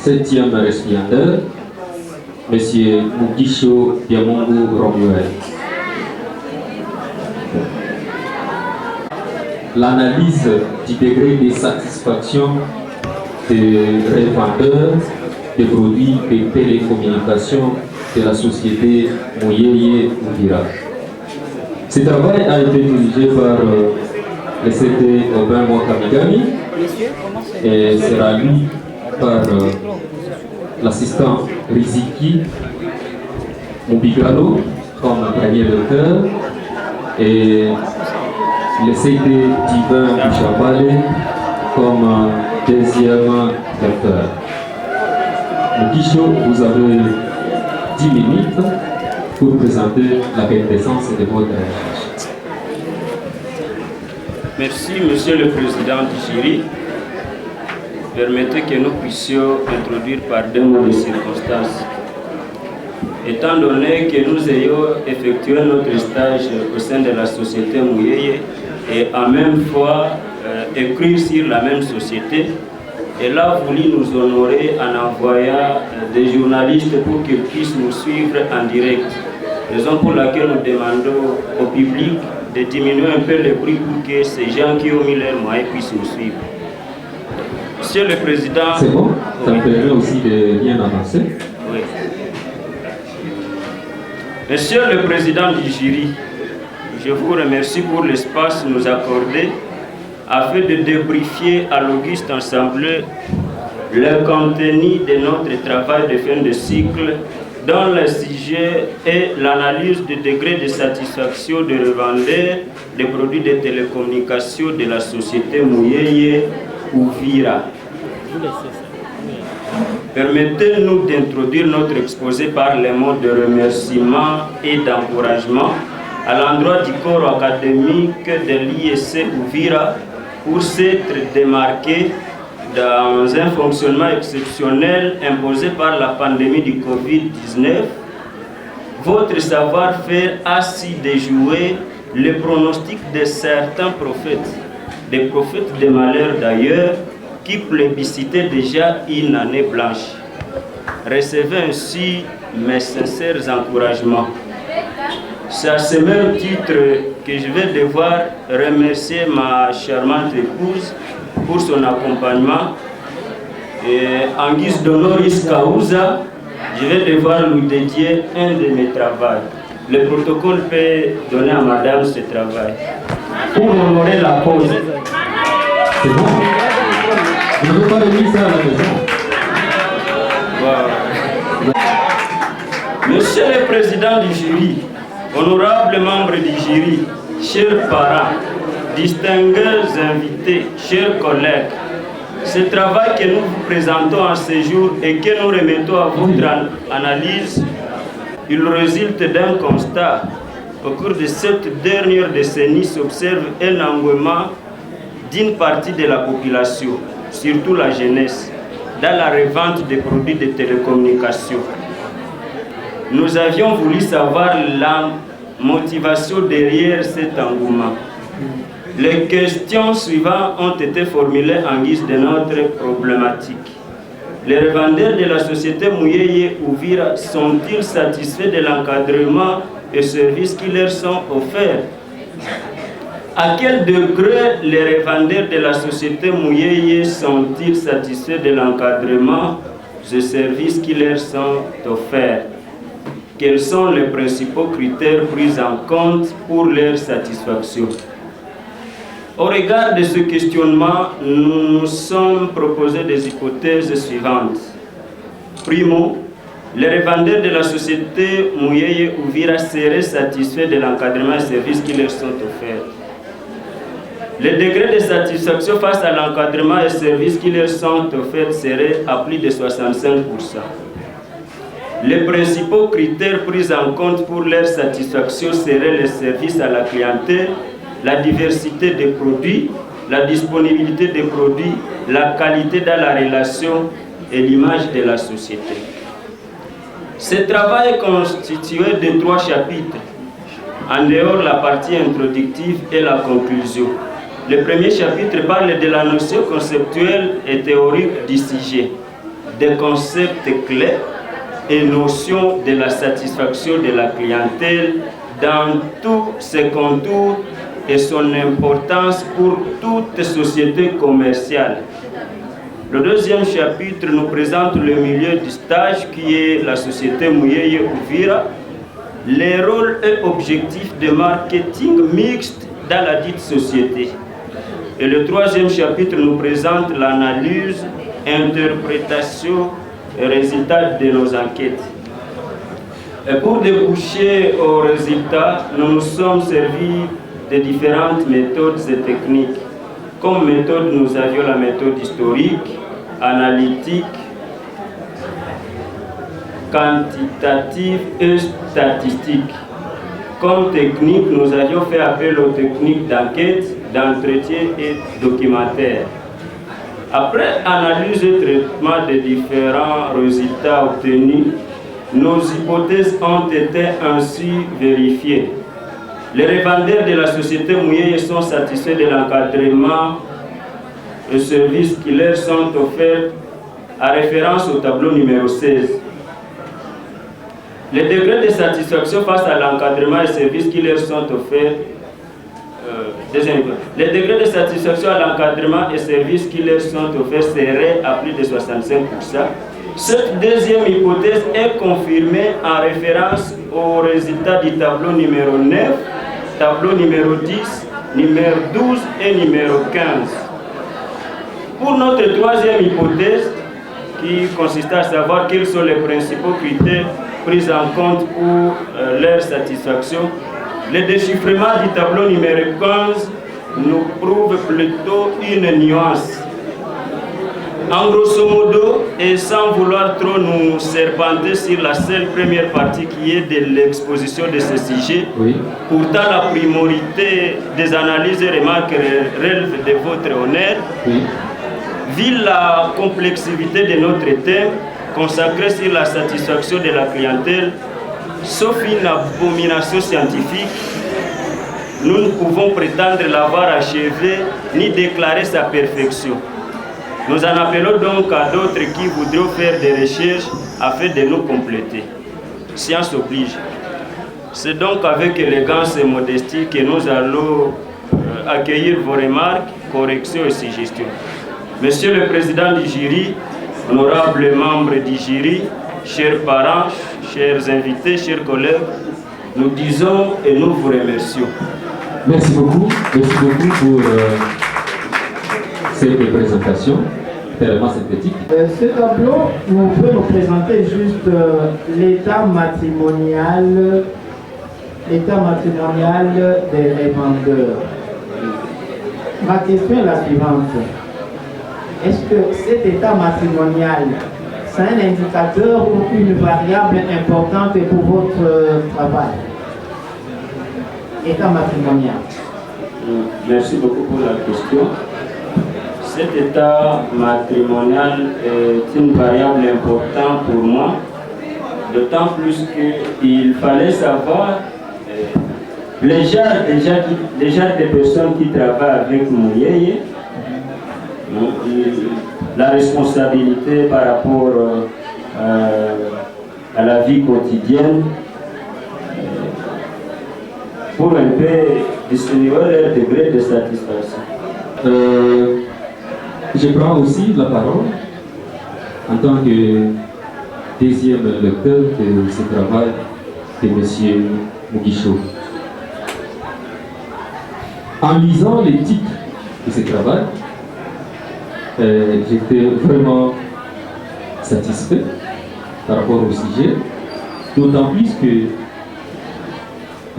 7e récipiendaire, M. Mugisho Diamungu Romuel. L'analyse du degré de satisfaction des revendeurs des produits de télécommunications de la société Mouyeye Ouvira. Ce travail a été dirigé par le CT Aubin Mwakamigami et sera lu par l'assistant Riziki Mubigalo comme premier auteur et le CT Divin Bouchabale comme deuxième auteur. Mugisho, vous avez 10 minutes pour présenter la quintessence de votre recherche. Merci, Monsieur le Président du jury. Permettez que nous puissions introduire par deux mots de circonstances. Étant donné que nous ayons effectué notre stage au sein de la société Mouyeye et en même fois écrire sur la même société, elle a voulu nous honorer en envoyant des journalistes pour qu'ils puissent nous suivre en direct. Raison pour laquelle nous demandons au public de diminuer un peu le bruit pour que ces gens qui ont mis leurs moyens puissent nous suivre. Monsieur le Président... C'est bon? Ça me permet aussi de bien avancer. Oui. Monsieur le Président du jury, je vous remercie pour l'espace nous accordé afin de débriefer à l'auguste ensemble le contenu de notre travail de fin de cycle dont le sujet est l'analyse du degré de satisfaction des revendeurs des produits de télécommunications de la société Mouyeye Ouvira. Permettez-nous d'introduire notre exposé par les mots de remerciement et d'encouragement à l'endroit du corps académique de l'ISC Ouvira pour s'être démarqué dans un fonctionnement exceptionnel imposé par la pandémie du Covid-19. Votre savoir-faire a su déjouer le pronostic de certains prophètes, des prophètes des malheurs d'ailleurs, qui plébiscitaient déjà une année blanche. Recevez ainsi mes sincères encouragements. C'est à ce même titre que je vais devoir remercier ma charmante épouse pour son accompagnement. Et en guise d'honoris causa, je vais devoir lui dédier un de mes travaux. Le protocole peut donner à madame ce travail. Pour honorer la cause. C'est bon? Vous n'avez pas remis ça à la maison? Wow. Monsieur le Président du jury, honorables membres du jury, chers parents, distingués invités, chers collègues, ce travail que nous vous présentons en ce jour et que nous remettons à votre analyse, il résulte d'un constat. Au cours de cette dernière décennie s'observe un engouement d'une partie de la population, surtout la jeunesse, dans la revente des produits de télécommunications. Nous avions voulu savoir la motivation derrière cet engouement. Les questions suivantes ont été formulées en guise de notre problématique. Les revendeurs de la société Mouyeye Ouvira sont-ils satisfaits de l'encadrement et services qui leur sont offerts? À quel degré les revendeurs de la société Mouyeye sont-ils satisfaits de l'encadrement et services qui leur sont offerts? Quels sont les principaux critères pris en compte pour leur satisfaction? Au regard de ce questionnement, nous nous sommes proposé des hypothèses suivantes. Primo, les revendeurs de la société Mouyeye Ouvira seraient satisfaits de l'encadrement et services qui leur sont offerts. Le degré de satisfaction face à l'encadrement et services qui leur sont offerts serait à plus de 65%. Les principaux critères pris en compte pour leur satisfaction seraient les services à la clientèle, la diversité des produits, la disponibilité des produits, la qualité dans la relation et l'image de la société. Ce travail est constitué de 3 chapitres, en dehors de la partie introductive et la conclusion. Le premier chapitre parle de la notion conceptuelle et théorique du sujet. des concepts clés et notions de la satisfaction de la clientèle dans tous ses contours et son importance pour toute société commerciale. Le deuxième chapitre nous présente le milieu du stage qui est la société Muyeye Uvira, les rôles et objectifs de marketing mixte dans la dite société. Et le troisième chapitre nous présente l'analyse, interprétation et résultats de nos enquêtes. Et pour déboucher aux résultats, nous nous sommes servis de différentes méthodes et techniques. Comme méthode, nous avions la méthode historique, analytique, quantitative et statistique. Comme technique, nous avions fait appel aux techniques d'enquête, d'entretien et documentaire. Après analyse et traitement des différents résultats obtenus, nos hypothèses ont été ainsi vérifiées. Les revendeurs de la société Muyeye sont satisfaits de l'encadrement et services qui leur sont offerts à référence au tableau numéro 16. Les degrés de satisfaction face à l'encadrement et services qui leur sont offerts les degrés de satisfaction à l'encadrement et services qui leur sont offerts seraient à plus de 65%. Cette deuxième hypothèse est confirmée en référence aux résultats du tableau numéro 9, tableau numéro 10, numéro 12 et numéro 15. Pour notre troisième hypothèse, qui consiste à savoir quels sont les principaux critères pris en compte pour leur satisfaction, le déchiffrement du tableau numéro 15 nous prouve plutôt une nuance. En grosso modo, et sans vouloir trop nous serpenter sur la seule première partie qui est de l'exposition de ce sujet, oui. Pourtant la primorité des analyses et remarques relève de votre honneur. Oui. Vu la complexité de notre thème, consacré sur la satisfaction de la clientèle, sauf une abomination scientifique, nous ne pouvons prétendre l'avoir achevé ni déclarer sa perfection. Nous en appelons donc à d'autres qui voudront faire des recherches afin de nous compléter. Science oblige. C'est donc avec élégance et modestie que nous allons accueillir vos remarques, corrections et suggestions. Monsieur le Président du jury, honorables membres du jury, chers parents, chers invités, chers collègues, nous disons et nous vous remercions. Merci beaucoup pour cette présentation tellement synthétique. Ce tableau, vous pouvez nous présenter juste l'état matrimonial des revendeurs. Ma question est la suivante. Est-ce que cet état matrimonial, c'est un indicateur ou une variable importante pour votre travail? État matrimonial. Merci beaucoup pour la question. Cet état matrimonial est une variable importante pour moi, d'autant plus qu'il fallait savoir les genres de personnes qui travaillent avec Muyeye, la responsabilité par rapport à la vie quotidienne, pour un peu distinguer leur degré de satisfaction. Je prends aussi la parole en tant que deuxième lecteur de ce travail de M. Mugisho. En lisant les titres de ce travail, j'étais vraiment satisfait par rapport au sujet, d'autant plus que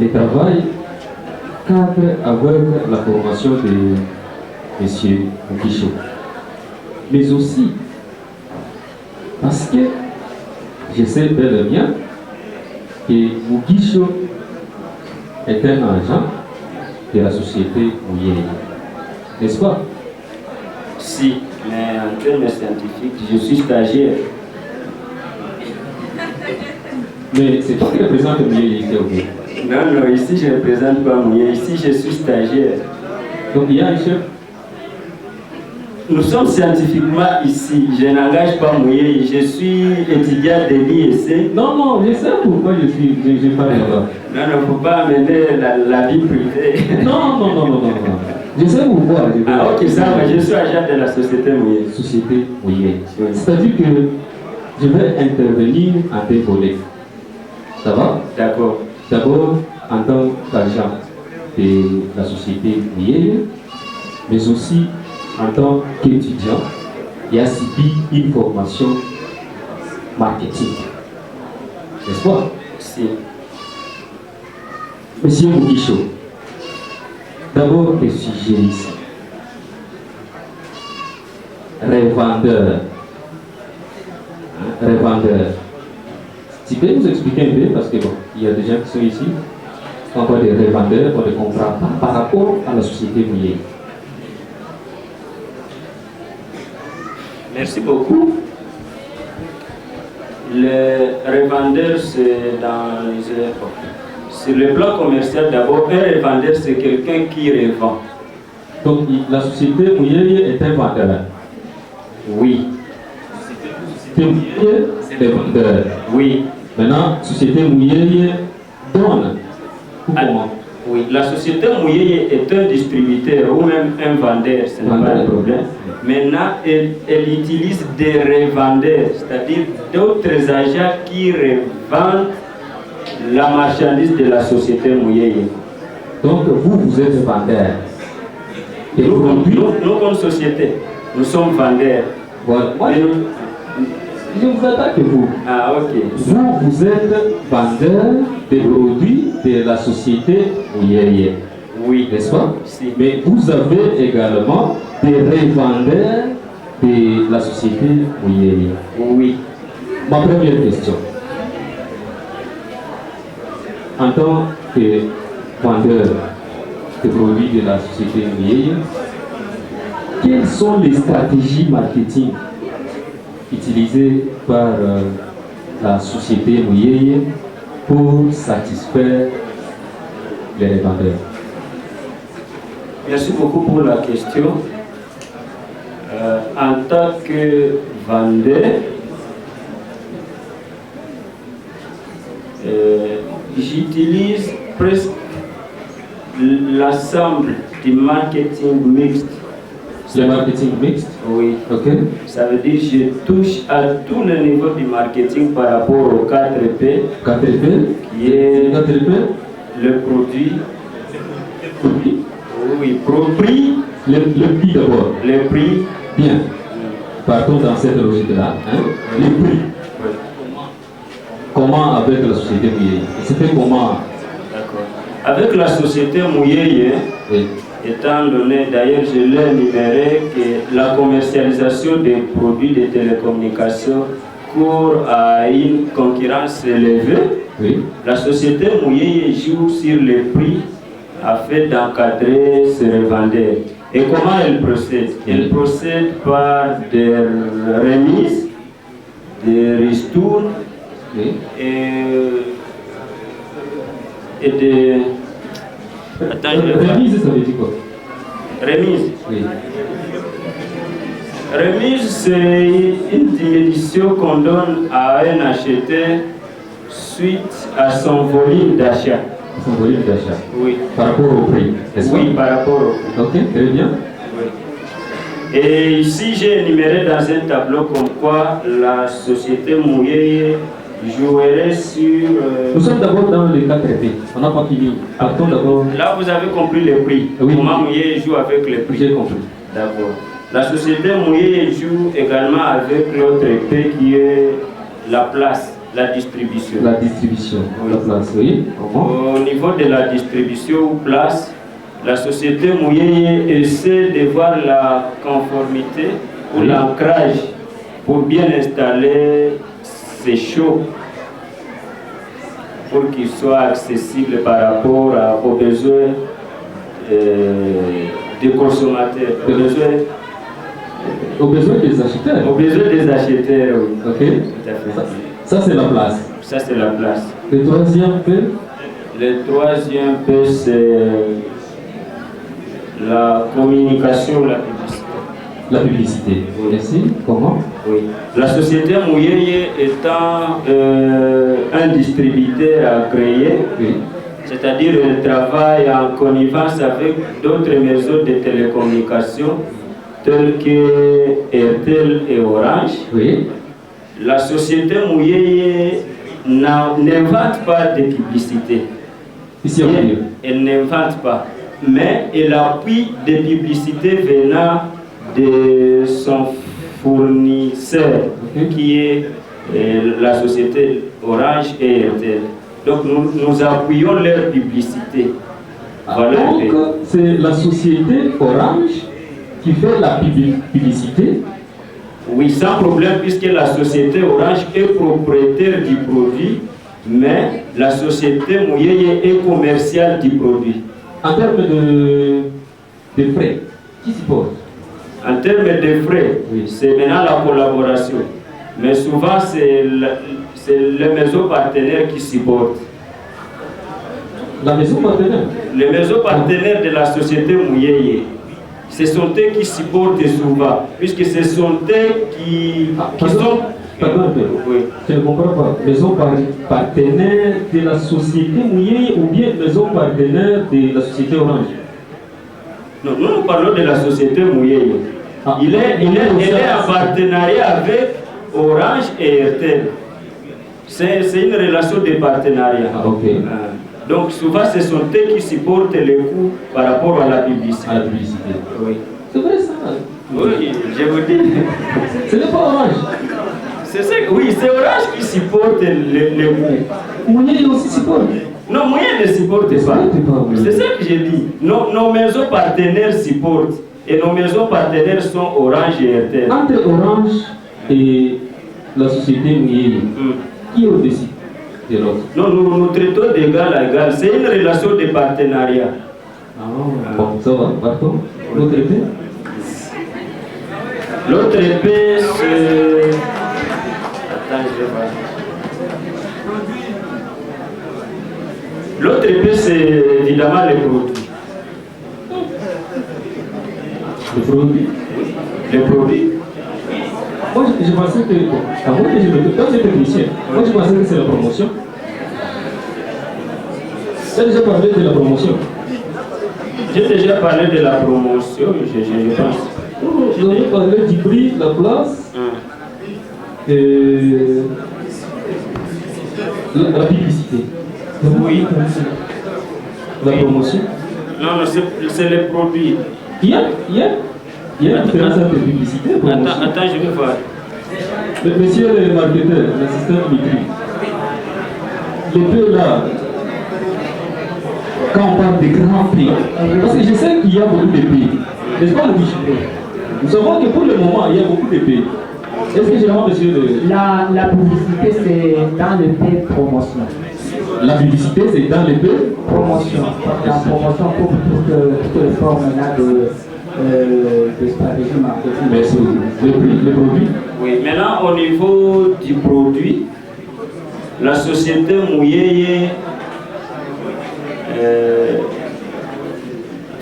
le travail cadre avec la formation de M. Mugisho. Mais aussi parce que je sais bel et bien que Mugisho est un agent de la société Muyeye. N'est-ce pas? Si, mais en termes scientifiques, je suis stagiaire. Mais c'est toi qui représente Muyeye ici au Québec? Non, ici je ne représente pas Muyeye, ici je suis stagiaire. Donc il y a un chef? nous sommes scientifiquement ici. Je n'engage pas Mouye. Je suis étudiant de l'IEC. Non, non, je sais pourquoi je parle là-bas. Non, il ne faut pas amener la vie privée. Non, non, non, non, non, non. Je sais pourquoi. Ah, ok, ça va. Je suis agent de la société Mouye. Société Mouye. C'est-à-dire que je vais intervenir en deux volets. Ça va? D'accord. D'abord, en tant qu'agent de la société Mouye, mais aussi en tant qu'étudiant qui a subi une formation marketing. N'est-ce pas? Si. Monsieur Mouguicho, d'abord le sujet ici. Revendeur. Revendeur. Tu peux nous expliquer un peu, parce que bon, il y a des gens qui sont ici, encore des revendeurs, on ne comprend pas par rapport à la société Mouye. Merci beaucoup. Les revendeurs, c'est sur le plan commercial d'abord. Un revendeur, c'est quelqu'un qui revend. Donc la société Mouye est un vendeur. Oui. Société Mouye est vendeur. Oui. Maintenant, société Mouye donne. Comment? Oui, la société Mouye est un distributeur ou même un vendeur, ce n'est pas un problème. Maintenant, elle utilise des revendeurs, c'est-à-dire d'autres agents qui revendent la marchandise de la société Mouye. Donc vous êtes vendeur. Et nous, comme société, nous sommes vendeurs. Voilà. Moi, je vous attaque vous. Ah, ok. Vous êtes vendeur des produits de la société Mouye. Oui. N'est-ce pas? Si. Mais vous avez également des revendeurs de la société Mouye. Oui. Ma première question. En tant que vendeur des produits de la société Mouye, quelles sont les stratégies marketing utilisées par la société Mouye pour satisfaire les revendeurs? Merci beaucoup pour la question. En tant que vendeur, j'utilise presque l'ensemble du marketing mixte. Le marketing mixte? Oui. Ok. Ça veut dire que je touche à tous les niveaux du marketing par rapport au 4P. 4P? Qui est 4P? le produit. Produit? Oui, prix. Le prix d'abord. Le prix. Bien. Partons dans cette logique-là. Hein? Les prix. Oui. Comment avec la société Mouye? C'était comment? D'accord. Avec la société Mouye, Oui. étant donné, d'ailleurs je l'ai énuméré, que la commercialisation des produits de télécommunications court à une concurrence élevée, Oui. la société Mouye joue sur les prix afin d'encadrer ses revendeurs. Et comment elle procède? Elle procède par des remises, des ristournes, Oui. et des... Attends, je vais voir. Remise, ça veut dire quoi? Remise. Oui. Remise, c'est une diminution qu'on donne à un acheteur suite à son volume d'achat. Son volume d'achat. Oui. Par rapport au prix, n'est-ce pas? Oui, par rapport au prix. Ok, très bien. Oui. Et ici, j'ai énuméré dans un tableau comme quoi la société Mouye jouerait sur... Nous sommes d'abord dans les 4P. On n'a pas fini. Partons d'abord. Là, vous avez compris les prix. Oui. Comment Mouye joue avec les prix. J'ai compris. D'accord. La société Mouye joue également avec l'autre P qui est la place, la distribution. La distribution. Oui. La place, oui. Comment? Au niveau de la distribution ou place, la société Mouye essaie de voir la conformité ou Oui. l'ancrage pour bien installer ses shows pour qu'ils soient accessibles par rapport aux besoins des consommateurs, Aux besoins des acheteurs. aux besoins des acheteurs, oui. Ok. Tout à fait. Ça c'est la place. Ça, c'est la place. Le troisième P. Le troisième P, c'est la communication, la publicité. La publicité. Vous connaissez comment? Oui. La société Mouyeye étant un distributeur agréé, Oui. c'est-à-dire elle travaille en connivence avec d'autres maisons de télécommunications telles que Airtel et Orange. Oui. La société Mouyeye n'invente pas de publicité. Ici, on dit. Elle n'invente pas, mais elle appuie des publicités venant de son fournisseur, qui est la société Orange et Airtel. Donc nous appuyons leur publicité. Voilà. Donc c'est la société Orange qui fait la publicité. Oui, sans problème, puisque la société Orange est propriétaire du produit, mais la société Mouyeye est commerciale du produit. En termes de frais, qui supporte? En termes de frais, oui, c'est maintenant la collaboration. Mais souvent, c'est les maisons partenaires qui supportent. La maison partenaire? Les maisons partenaires de la société Mouyeye, ce sont eux qui supportent souvent, puisque ce sont eux qui sont... Pardon un peu. Oui. Je ne comprends pas. Maison partenaire de la société Mouyeye ou bien maison partenaire de la société Orange? Non, nous parlons de la société Mouyeye. Il est en partenariat avec Orange et Airtel. C'est une relation de partenariat. Ah, ok. Donc souvent ce sont eux qui supportent les coûts par rapport à la publicité. À la publicité. Oui. C'est vrai ça? Oui, je vous dis. Ce n'est pas Orange. Oui, c'est Orange qui supporte les coûts. Mouyeye aussi supporte. Non, Mouyeye ne supporte pas. C'est ça que j'ai dit. Nos maisons partenaires supportent. Et nos maisons partenaires sont Orange et Airtel. Entre Orange et la société Mouyeye, qui est au-dessus de l'autre? Non, nous traitons d'égal à égal. C'est une relation de partenariat. Bon, ça va, pardon. L'autre épée? L'autre épée, c'est... Attends, je vais voir. L'autre épée, c'est évidemment les produits. Les produits? Les produits. Moi, je pensais que... Avant que je me donne, quand j'étais technicien, moi je pensais que c'est la promotion. Tu as déjà parlé de la promotion? J'ai déjà parlé de la promotion, je pense. Vous avez parlé du prix, la place, et la publicité. Oui. La promotion. Non, c'est les produits. Il y a une différence entre publicité et promotion. Attends, je vais voir. Monsieur le marketeur, l'assistant Dimitri, les peu là, quand on parle de grands prix, parce que je sais qu'il y a beaucoup de pays, n'est-ce pas le Michel? Nous savons que pour le moment, il y a beaucoup de pays. Est-ce que généralement, monsieur le... La publicité, c'est dans le P promotion. La publicité, c'est dans le P promotion. La promotion pour toutes les formes là de stratégie marketing. Merci. Le produit? Oui, maintenant au niveau du produit, la société Mouyeye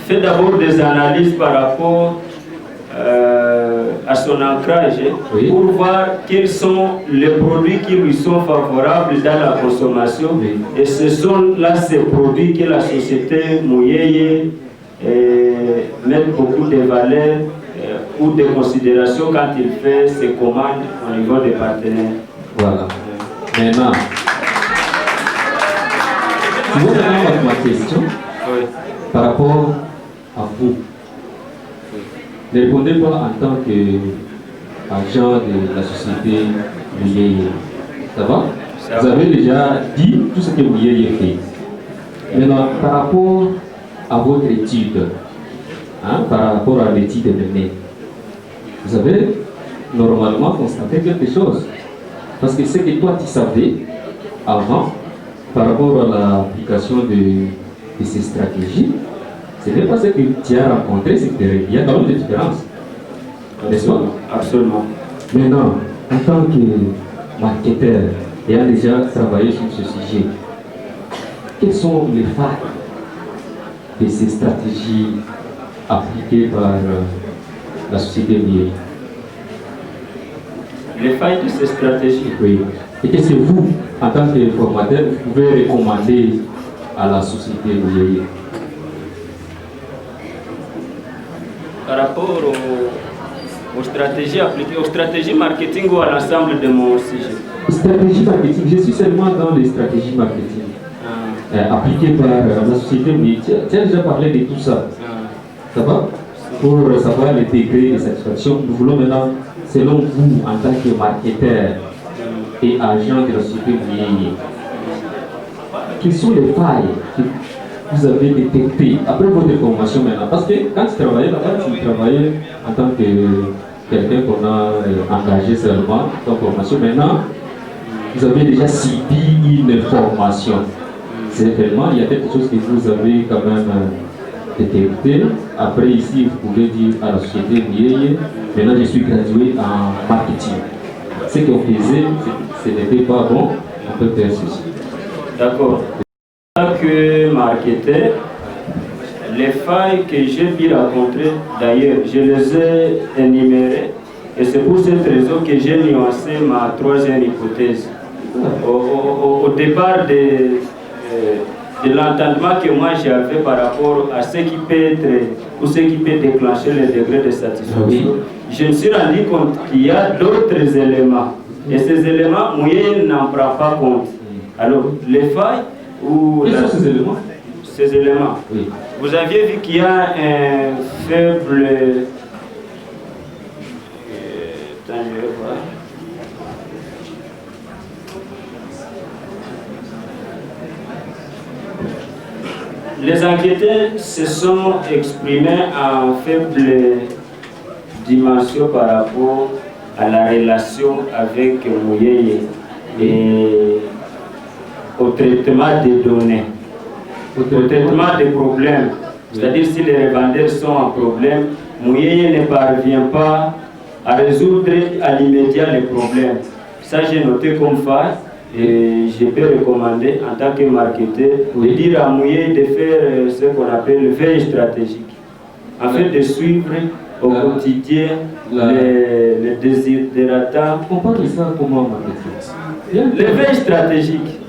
fait d'abord des analyses par rapport à son ancrage, oui, pour voir quels sont les produits qui lui sont favorables dans la consommation. Oui. Et ce sont là ces produits que la société Mouyeye met beaucoup de valeurs ou de considération quand il fait ses commandes au niveau des partenaires. Voilà. Maintenant, je vous donne ma question, oui, par rapport à vous. Ne répondez pas en tant qu'agent de la société Mouyeye. Ça va? Vous avez déjà dit tout ce que Mouyeye fait. Maintenant, par rapport à votre étude, par rapport à l'étude menée, vous avez normalement constaté quelque chose. Parce que ce que toi tu savais avant, par rapport à l'application de ces stratégies, ce n'est pas ce que tu as rencontré, c'est qu'il y a quand même des différences. N'est-ce pas? Absolument. Maintenant, en tant que marketeur, ayant déjà travaillé sur ce sujet, quelles sont les failles de ces stratégies appliquées par la société Miei? Les failles de ces stratégies. Oui. Et qu'est-ce que vous, en tant que formateur, vous pouvez recommander à la société Miei? Par rapport aux stratégies appliquées, aux stratégies marketing ou à l'ensemble de mon sujet? Stratégie marketing, je suis seulement dans les stratégies marketing appliquées par la société Miei. Tu as déjà parlé de tout ça. Ça va? Pour savoir les degrés de satisfaction, nous voulons maintenant, selon vous, en tant que marketeur et agent de la société Miei, quelles sont les failles que vous avez détectées après votre formation maintenant? Parce que quand tu travaillais là-bas, tu travaillais en tant que quelqu'un qu'on a engagé seulement dans la formation. Maintenant, vous avez déjà subi une formation. Certainement, il y a quelque chose que vous avez quand même détecté. Après, ici, vous pouvez dire à la société Miei, maintenant je suis gradué en marketing. Ce qu'on faisait, ce n'était pas bon, on peut faire ceci. D'accord. En tant que marketeur, les failles que j'ai pu rencontrer, d'ailleurs, je les ai énumérées. Et c'est pour cette raison que j'ai nuancé ma troisième hypothèse. Au départ de l'entendement que moi j'avais par rapport à ce qui peut être ou ce qui peut déclencher le degré de satisfaction, je me suis rendu compte qu'il y a d'autres éléments. Et ces éléments, Miei n'en prend pas compte. Alors, les failles ou... Quels sont ces éléments? Ces éléments. Oui. Vous aviez vu qu'il y a un faible... Attends, je vais voir. Les enquêteurs se sont exprimés en faible dimension par rapport à la relation avec Miei et au traitement des données, au traitement des problèmes. C'est-à-dire si les revendeurs sont en problème, Miei ne parvient pas à résoudre à l'immédiat les problèmes. Ça, j'ai noté comme faille. Et je peux recommander en tant que marketeur de dire à Miei de faire ce qu'on appelle le veille stratégique, afin de suivre au quotidien les desiderata. On parle de ça comment marketing? Le veille stratégique.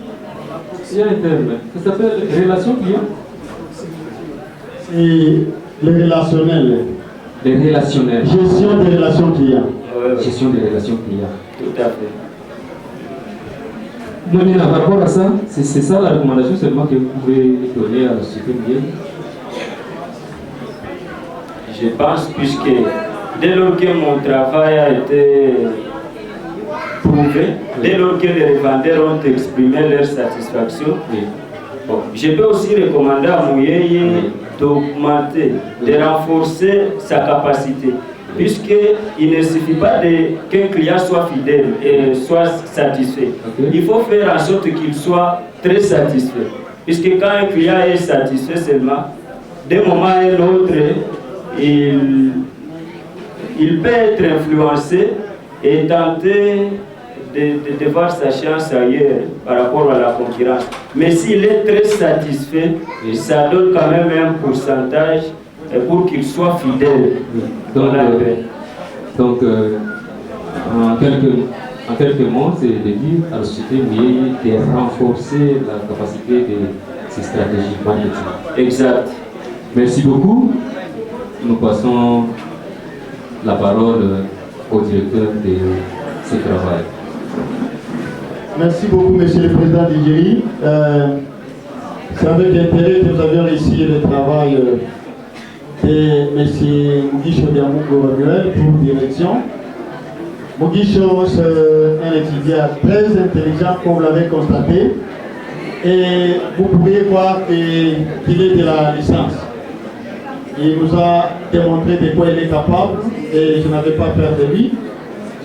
Il y a un terme, ça s'appelle relation client. Et le relationnel. Les relationnels. Gestion des relations clients. Gestion des relations clients. Tout à fait. Mais par rapport à ça, c'est ça la recommandation seulement que vous pouvez donner à la société Miei? Je pense, puisque dès lors que mon travail a été prouvé, dès lors que les revendeurs ont exprimé leur satisfaction, bon, je peux aussi recommander à Miei d'augmenter, de renforcer sa capacité. Puisqu'il ne suffit pas qu'un client soit fidèle et soit satisfait. Il faut faire en sorte qu'il soit très satisfait. Puisque quand un client est satisfait seulement, d'un moment à un autre, il peut être influencé et tenter de voir sa chance ailleurs par rapport à la concurrence. Mais s'il est très satisfait, ça donne quand même un pourcentage pour qu'il soit fidèle. Donc, en quelques mots, c'est de dire à la société Miei de renforcer la capacité de ces stratégies marketing. Exact. Merci beaucoup. Nous passons la parole au directeur de ce travail. Merci beaucoup, Monsieur le Président d'Igérie. C'est avec intérêt que nous avions réussi le travail de M. Mugisho Diamungo Manuel pour direction. Mugisho, c'est un étudiant très intelligent, comme vous l'avez constaté. Et vous pouvez voir qu'il est de la licence. Il nous a démontré de quoi il est capable et je n'avais pas peur de lui.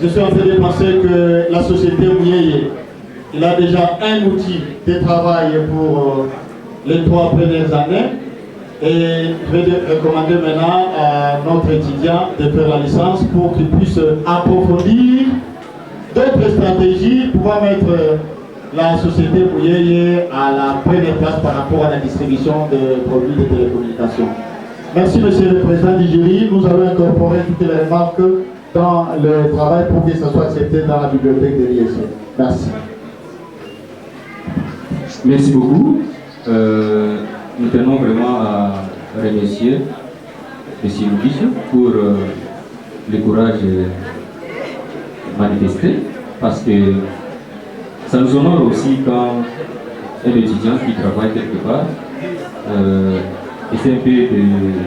Je suis en train de penser que la société Miei, il a déjà un outil de travail pour les 3 premières années. Et je vais recommander maintenant à notre étudiant de faire la licence pour qu'il puisse approfondir d'autres stratégies pour pouvoir mettre la société Miei à la première place par rapport à la distribution de produits de télécommunications. Merci, Monsieur le Président du jury. Nous allons incorporer toutes les remarques dans le travail pour que ça soit accepté dans la bibliothèque de l'ISC. Merci. Merci beaucoup. Nous tenons vraiment à remercier M. Louis pour le courage manifesté, parce que ça nous honore aussi quand un étudiant qui travaille quelque part essaie un peu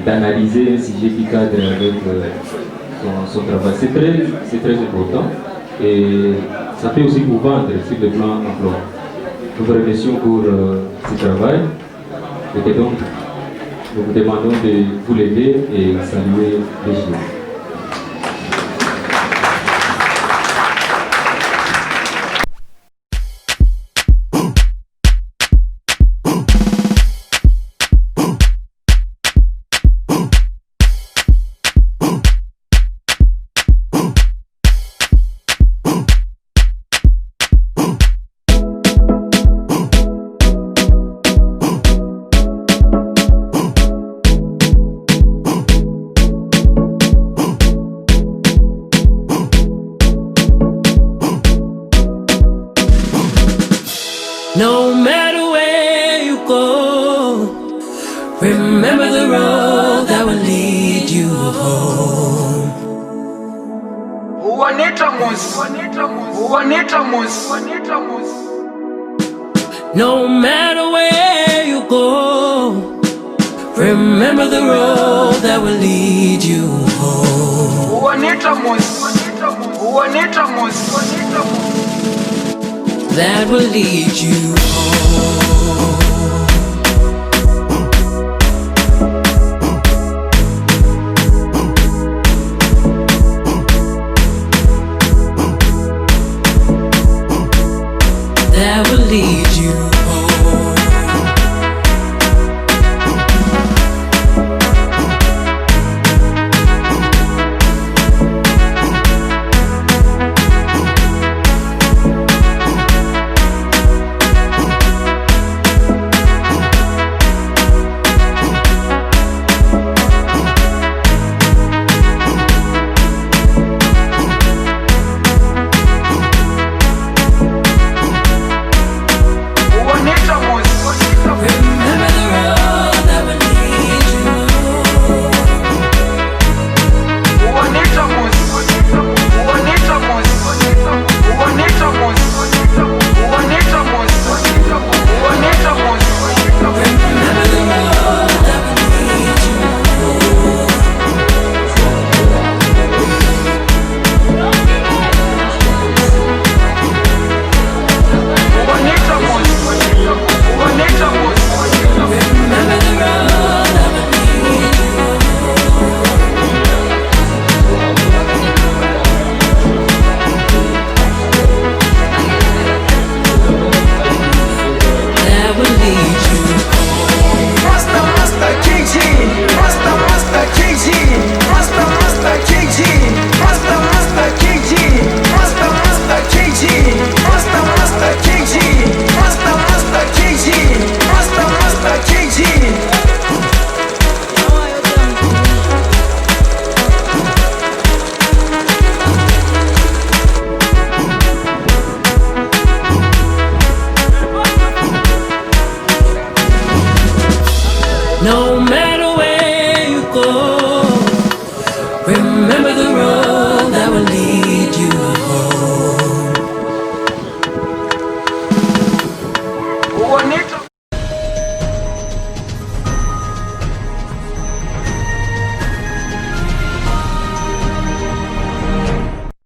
d'analyser un sujet qui cadre avec son travail. C'est très important et ça peut aussi vous vendre sur le plan emploi. Nous vous remercions pour ce travail et donc nous vous demandons de vous lever et saluer les jeunes. No matter where you go, remember the road that will lead you home. No matter where you go, remember the road that will lead you home. That will lead you home. That will lead you home. No matter where